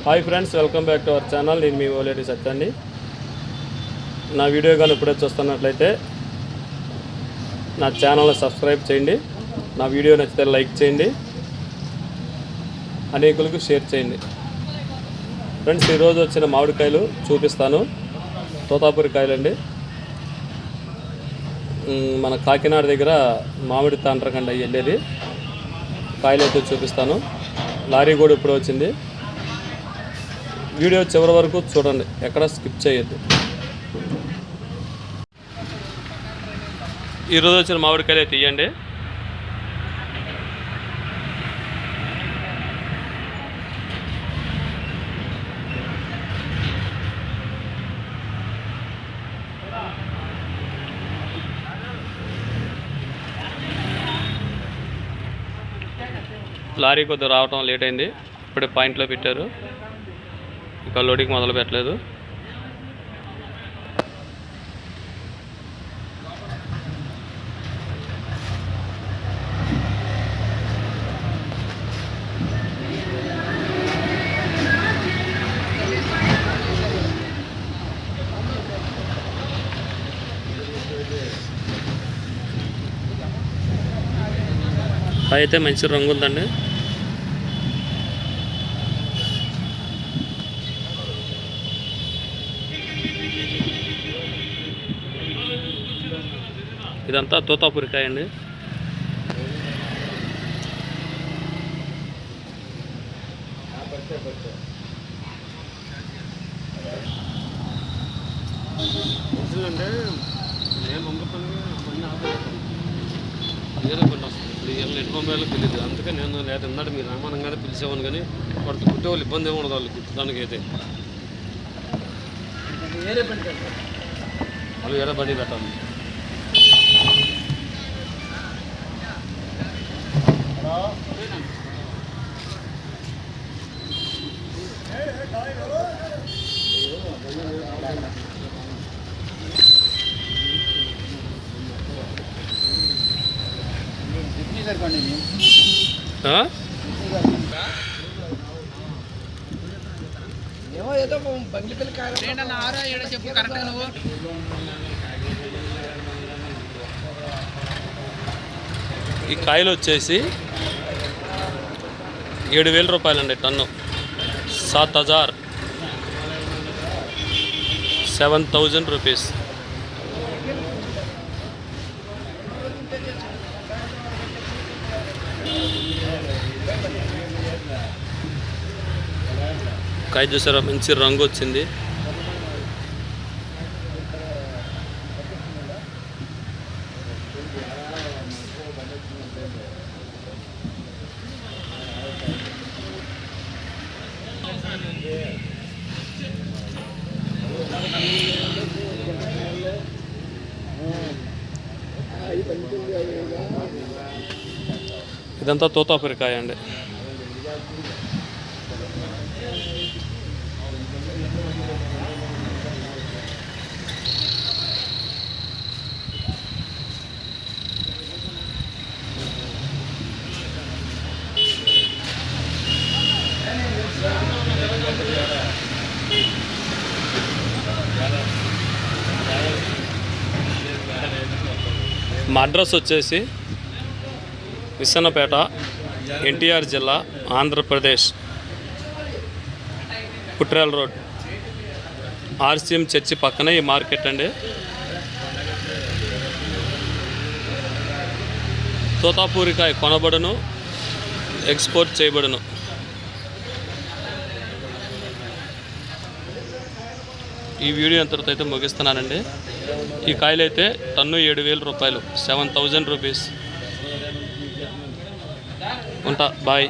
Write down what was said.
Hi friends, welcome back to our channel. నేను మీ ఓలేటి సత్యండి. నా video కానీ ఇప్పుడే చూస్తున్నట్లయితే నా ఛానల్ని సబ్స్క్రైబ్ చేయండి. నా వీడియో నచ్చితే లైక్ చేయండి, అనేకులకు షేర్ చేయండి. ఫ్రెండ్స్, ఈరోజు వచ్చిన మామిడికాయలు చూపిస్తాను. తోతాపురి కాయలు అండి. మన కాకినాడ దగ్గర మామిడి తాండ్రకండి వెళ్ళేది. కాయలు అయితే చూపిస్తాను. లారీ కూడా ఇప్పుడు వచ్చింది. వీడియో చివరి వరకు చూడండి, ఎక్కడ స్కిప్ చేయొద్దు. ఈరోజు వచ్చిన మామిడికాయలు తీయండి. లారీ కొద్దిగా రావటం లేట్ అయింది. ఇప్పుడే పాయింట్లో పెట్టారు, ఇంకా లోడింగ్ మొదలు పెట్టలేదు. అయితే మంచి రంగు ఉందండి. ఇదంతా తోతాపురికాయ అండి. అంటే నేను నెట్ పంపేళ్ళకి తెలియదు, అందుకే నేను లేదా ఇందాక మీరు రామానంగానే పిలిచేవాను. కానీ వాడికి కుట్టే వాళ్ళు ఇబ్బంది ఏమి ఉండదు, వాళ్ళు కుట్టడానికి అయితే వాళ్ళు వేరే బండి పెట్టాలి. ఈ కాయలు వచ్చేసి 7,000 రూపాయలండి టన్ను. 7,000 రూపీస్. కాయ చూసారా, మంచి రంగు వచ్చింది. ఇదంతా తోతాపురికాయ అండి. మా అడ్రస్ వచ్చేసి విసన్నపేట, ఎన్టీఆర్ జిల్లా, ఆంధ్రప్రదేశ్. పుట్రేల్ రోడ్, ఆర్సీఎం చర్చి పక్కనే ఈ మార్కెట్ అండి. తోతాపూరికాయ కొనబడును, ఎక్స్పోర్ట్ చేయబడును. ఈ వీడియో అంతటితో అయితే ముగిస్తున్నానండి. ఈ కాయలు అయితే టన్ను 7,000 రూపాయలు, 7,000 రూపీస్. ఉంటా, బాయ్.